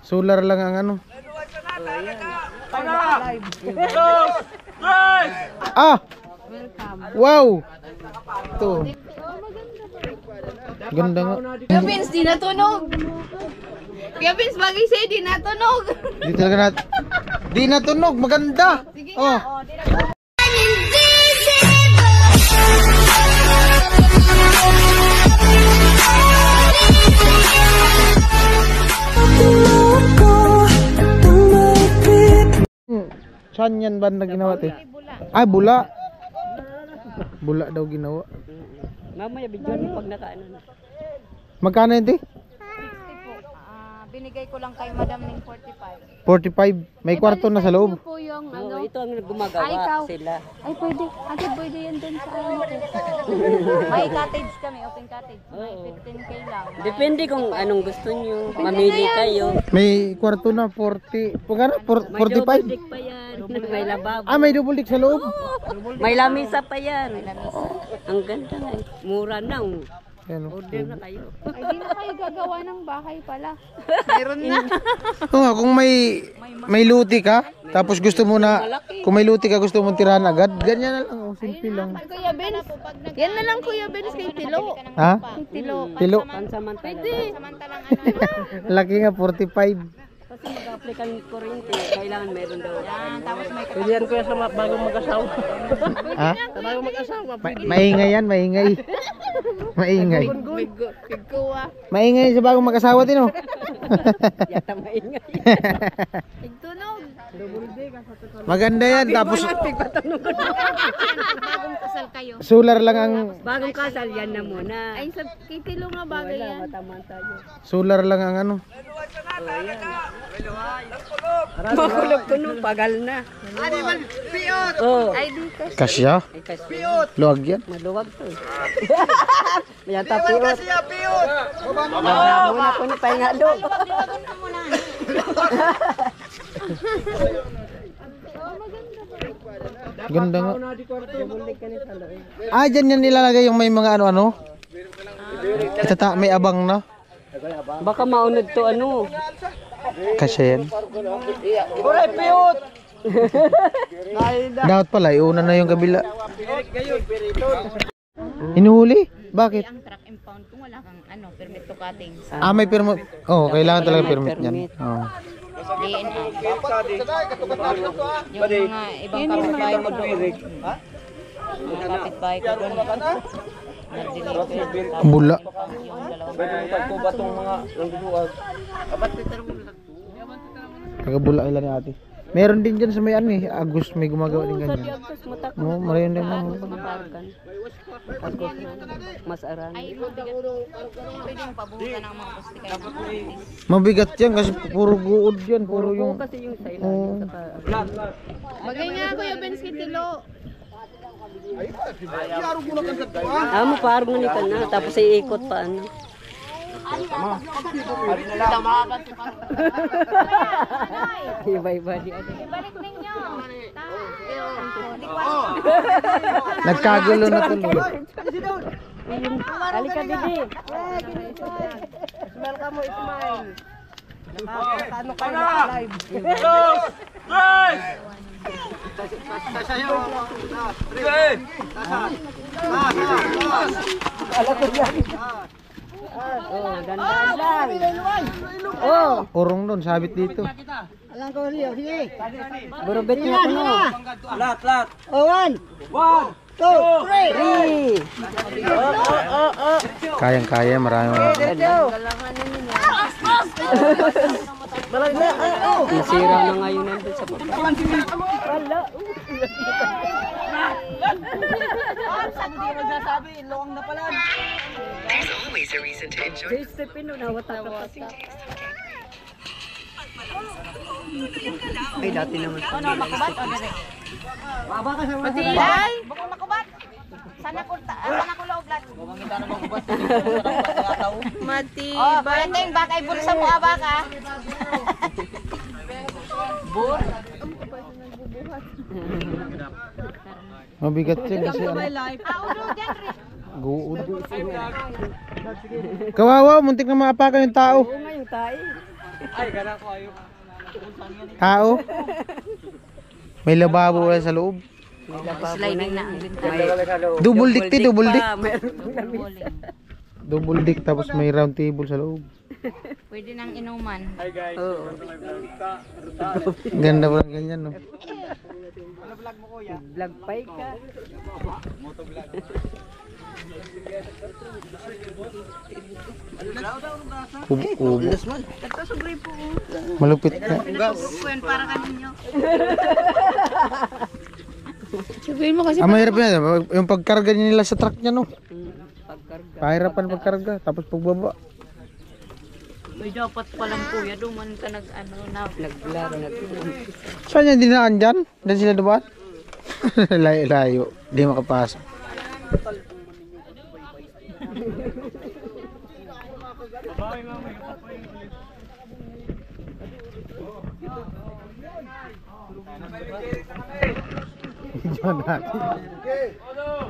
Solar lang ang ano. Ah! Wow! Ito. Ganda nga. Kuya Vince, di natunog. Kuya Vince, bagay sa'yo, di natunog. Di talaga di natunog. Maganda. Sige Oh. nga. Saan yan ba na ginawa te? Ay, bula. Bula daw ginawa. Mamaya bigyan mo pag nakaano na. Magkano yun te? 60 po. Binigay ko lang kay Madam ng 45. 45. May kwarto na sa loob. Po yung Oo, ito ang gumagawa sila. Ay, pwede. Ate, pwede yan dun sa ano ko. May cottage kami, open cottage. May 15K lang. Depende kung anong gusto nyo. Mamili kayo. May kwarto na 40. Pagkano? May double 45? deck pa yan. May lababo. Ah, may double deck sa loob. May lamisa pa yan. Ang ganda na. Mura na. Ayan, oh. Order na kayo. Ay, di na kayo gagawa ng bahay pala. Meron na. Oo nga, kung may luti ka, tapos gusto mo na, kung may luti ka gusto mo tirahan agad, ganyan na lang, oh, simple lang. Kuya Benz, yan na lang Kuya Benz kay Tilo. Ha? Kay Tilo. Kilo. Pansamantala. Samantalang ano. Laki nga, 45. Kasi mag-apply ka ng kuryente. Kailangan meron daw. Yan, tapos may Pwede yan kuya sa bagong mag-asawa. Ha? Sa bagong mag-asawa. Maingay yan, maingay. Maingay. Pigkuha. Maingay sa bagong mag-asawa din, oh. Yata maingay. Pigtunog. Maganda yan, tapos Bagong kasal kayo. solar lang ang, Bagong kasal yan na muna. Ay, sa kay Tilo nga bagay Wala, yan. mata-mata yun. solar lang ang ano. Makulog ko nung pagal na. Oh. Ay, di ka. Kasya? Ay kasi. Luwag yan. Maluwag to. Mayata piot. Muna ko na pahingalo. Ganda nga. Ah, dyan yan nilalagay yung may mga ano-ano. Itata, may abang na. Baka maunod to ano. Kasya yan. Dapat pala, iuna na yung kabila. Inuhuli? Bakit? Ang truck impound kung wala kang ano, permit to cutting. Ah, may permit. Oh, kailangan talaga permit yan. Oh. DNA. Yung mga ibang kapitbahay ko doon. Mga kapitbahay ko doon. Nag-deliver. Bula. Yung dalawang Pagkubatong mga nangduduwag. Taga-bula ila ni ate. Meron din dyan sa may ano eh. Agus may gumagawa din ganyan. No, marayon din lang. Mapargan. Ako mas aran. ay pwedeng pabuhutan ng mga pustikay ng artist. Mabigat yan kasi puro guod yan. Puro yung... Kasi yung sa ilalim sa Bagay nga Kuya Benz kay Tilo. mo parang ka na tapos iikot pa ano. Iba-iba di ano. Ibalik ninyo. Nagkagulo na tuloy. Halika Didi. Smile ka mo, smile. Ano ka na live? Oh, dandan lang. Oh, Urong doon, sabit dito. Alam ko Leo, sige. burubit niya ko no. Lat. Oh, 1, 2, 3. Kayang-kaya, marami. Nasira na ngayon nandun sa baba. Wala. There's always a reason to enjoy. Jay Stephen na wata-wata. Ay, dati naman. Ano, makubat o dire? Matibay? Bukong makubat. Sana ko loob lang. Matibay. Oh, pwede yung baka ibulsa mo baka. Bur? Mabigat yan kasi ano. Ulo dyan, Rick. Guud. Kawawa, muntik na maapakan yung tao. Oo nga yung tayo. Tao. May lababo wala sa loob. Sliding na ang bintana. Double dick ti, double dick. Bowling. Double dick tapos may round table sa loob. Pwede nang inuman. Oo. Ganda pa lang ganyan, no? Vlog pa ka. Kubo. Malupit ka. Para kaninyo. Mahirap yan. Yung pagkarga nila sa truck niya, no? Pahirapan pagkarga. Tapos pagbaba. May dapat palang kuya, duman ka nag-ano na. Nagblaro na. Saan yan dinaan dyan? Diyan sila dumaan? Layo. Di makapasok.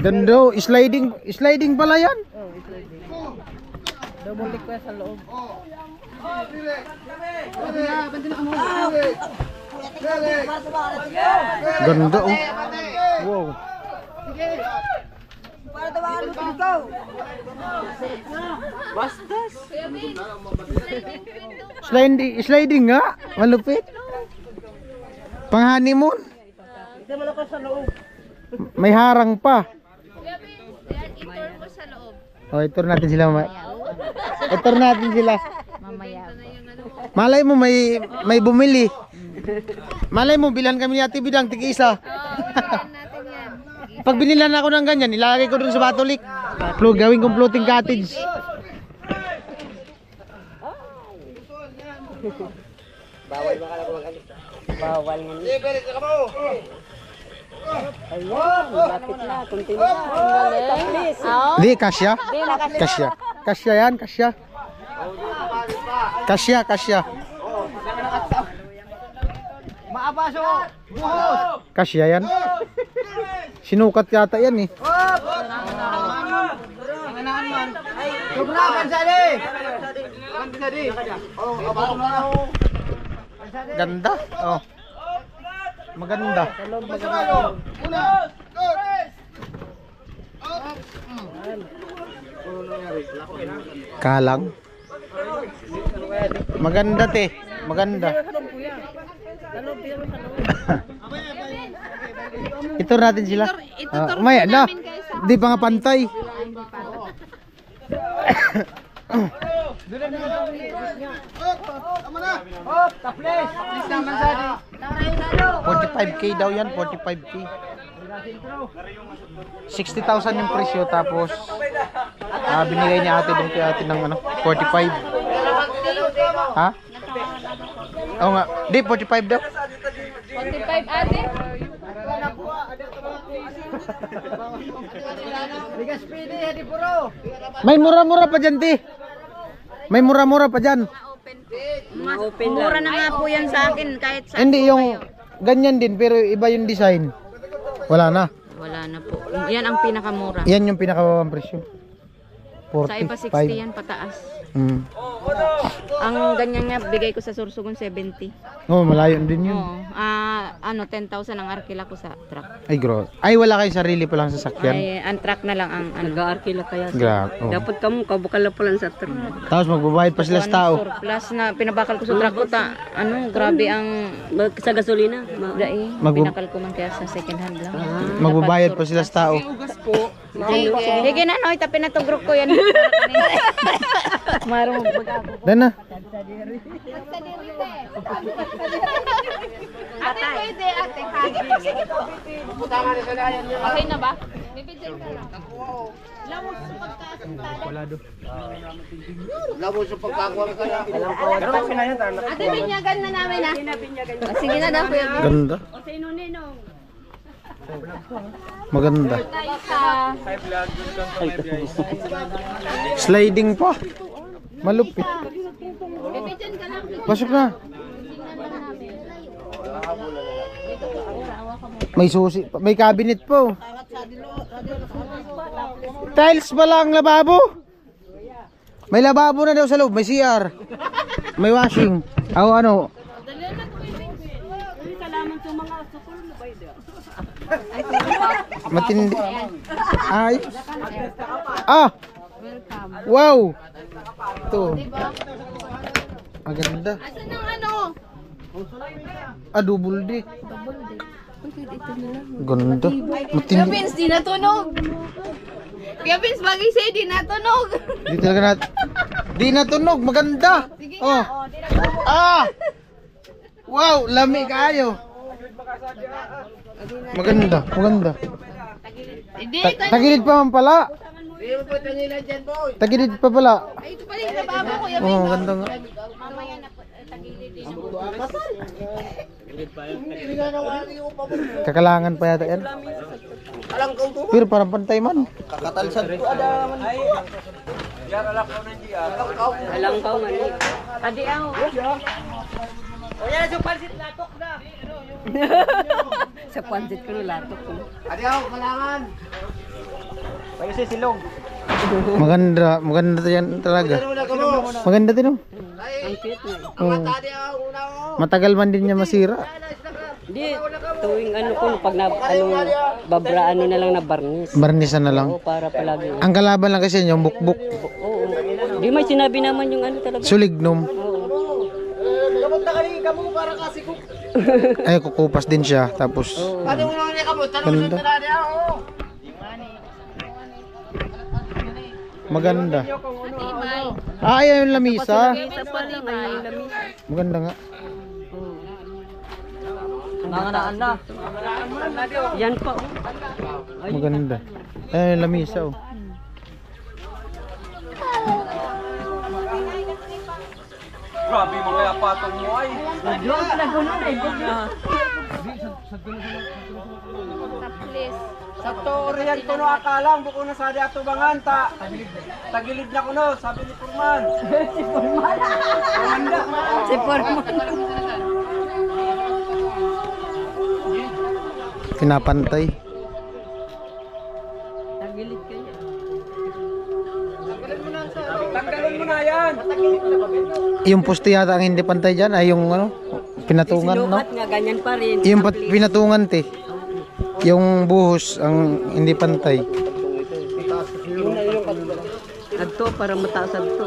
Dando, sliding pala yan. Double dick ko sa loob. Ganda, oh. Wow. Sliding nga, malupit. Pang honeymoon. Hindi mo ako sa loob. May harang pa. I-tour mo sa loob. Oh, itur natin sila mamaya. Itur natin sila. Mamaya. Malay mo may bumili. Malay mo bilan kami ni Ate Bidang tig-isa. Natin yan. Pag binilan ako ng ganyan, ilalagay ko dun sa Batolik. Gawin kong floating cottage. Bawal nga. Ayun, lapit na. Kunti na. Please. Di, kasya. Kasya. Kasya yan, kasya. Kasya. Maabaso! Buhos! Kasya yan. Sinukat yata yan eh. Sobra, kansali! Kansali! Ganda. Oh. Maganda. Kalang. Maganda te. Maganda. Ito natin sila. Maya na. Di pa nga pantay. Hop, taples! Taples naman sadi! 45k daw yan, 45k. 60,000 yung presyo tapos binigay niya ate doon kay ate ng ano, 45. Ha? Oo nga. Di, 45 daw. 45 ate. Bigas pili, hadi puro! May mura-mura pa dyan, ti. May mura-mura pa dyan. Mura na nga po yan sa akin kahit sa Hindi, yung ganyan din pero iba yung design. Wala na. wala na po. Yan ang pinakamura. Yan yung pinakababang presyo. Sa iba 60 45. yan pataas. Mm. Ang ganyan nga bigay ko sa Sursugon 70. Oh, malayo din yun. Oo. 10,000 ang arkila ko sa truck. Ay, gross. Ay, wala kayong sarili pa lang sasakyan. Ay, ang truck na lang ang ano. Nag-aarkila kaya. Grabe. Oh. Dapat kamo kabukal na pala sa truck. Tapos magbabayad pa sila sa tao. Surplus na pinabakal ko sa truck ko grabe ang Sa gasolina. dai. Magbu- Pinakal ko man kaya sa second hand lang. Magbabayad pa sila sa tao. Sige na, no, itapin na tong group ko yan. Marong mag-ako. Dan na. Ate, pwede, ate. Sige po. Okay na ba? Bibidyan ka lang. Lamos sa pagtaas ng tala. Ate, binyagan na namin ha. Sige na daw, kuya. Ganda. Maganda. Sliding pa. Malupit. Bibidyan ka lang. Pasok na. May susi, may cabinet po. Tiles pa lang lababo. May lababo na daw sa loob, may CR. May washing. Ano? Matindi. Ay. Ah! Welcome. Wow! Ito. Diba? Maganda. Asan ang ano? Double deck. Double deck. Okay, ito na lang. Ganda. Kuya Matindi. Vince, di natunog. Kuya Vince, bagay sa'yo, di natunog. Di talaga di natunog. Maganda. Sige Oh. nga. Di natunog. Ah! Wow! Lami kayo. Maganda. Maganda. Hindi, Tagilid pa man pala. Tagilid pa pala. Ay, ito pala yung lababo, Kuya Oh, Vince. ganda nga. Mamaya na tagilid din. Kakalangan pa yata yan. Pero parang pantay man. Alam ko nga ni. Adi ako. Sa pansit ko no latok ko. Maganda. Maganda yan talaga. Maganda din oh. Ang cute nga. Oh. Matagal man din niya masira. Hindi, tuwing ano ko, pag babraano na lang na barnis. Barnisan na lang. Oo, para palagi. Ang kalaban lang kasi yung bukbuk. Oo. Di may sinabi naman yung ano talaga. Sulignum. Oo. Ay, kukupas din siya. Tapos, ganda. Maganda. Matibay. Ay, yung lamisa. Isa pa lang ay yung lamisa. Maganda nga. Nanganaan na. Yan pa. Ay, Maganda. Ay, yung lamisa oh. Grabe mo kaya patong mo ay. Doon pala gano'n ay. Taplis. Sakto oriyan ko no akalang buko na sa ato bangan ta. Tagilid na ko no, sabi ni Purman. Si Forman. Pinapantay. Tagilid kayo. Tanggalin mo na yan. Yung poste yata ang hindi pantay dyan ay yung ano, pinatungan, no? Sinukat nga, ganyan pa rin. Yung pinatungan, te. Yung buhos ang hindi pantay. Agto para mataas agto.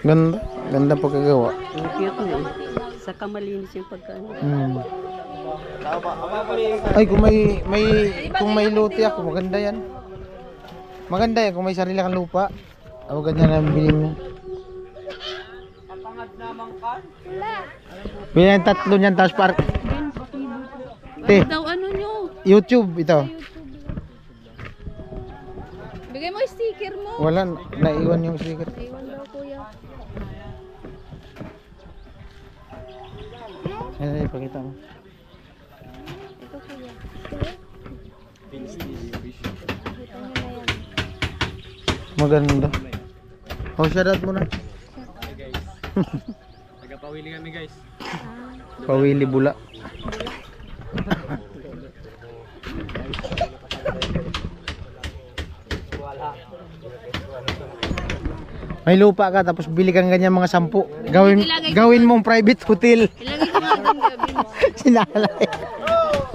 Ganda. Ganda pagkagawa. Ang cute na eh. Saka malinis yung pagkaano. Hmm. Ay, kung may lote ako, maganda yan. Maganda yan kung may sarili kang lupa. Ako ganyan ang bilhin mo. Bilhin 3 niyan, tapos park. Te, Daw ano nyo? YouTube ito. Bigay mo yung sticker mo. Wala, naiwan yung sticker. Iwan daw, kuya. Ay, pakita mo. Ito, kuya. Maganda. Oh, shoutout mo na. Nagpawili kami guys. Pawili bula. May lupa ka tapos bili kang ganyan mga 10. Gawin mong private hotel. Ilagay ko nga din, Kuya Vince. Sinalay.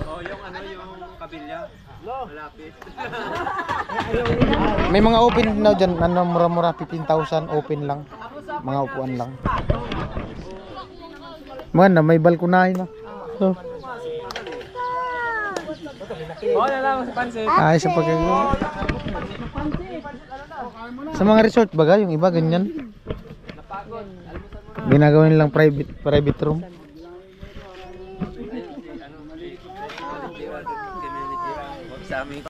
Oh, yung ano yung kabilya. Malapit. May mga open din daw dyan. Ano, mura-mura, 15,000. Open lang. Mga upuan lang. Maganda, may balkonahin na. So, Oh, nalaman sa pansit. ay, sa pagkagawa. Sa mga resort baga, yung iba ganyan. Ginagawa nilang private room. Sa amin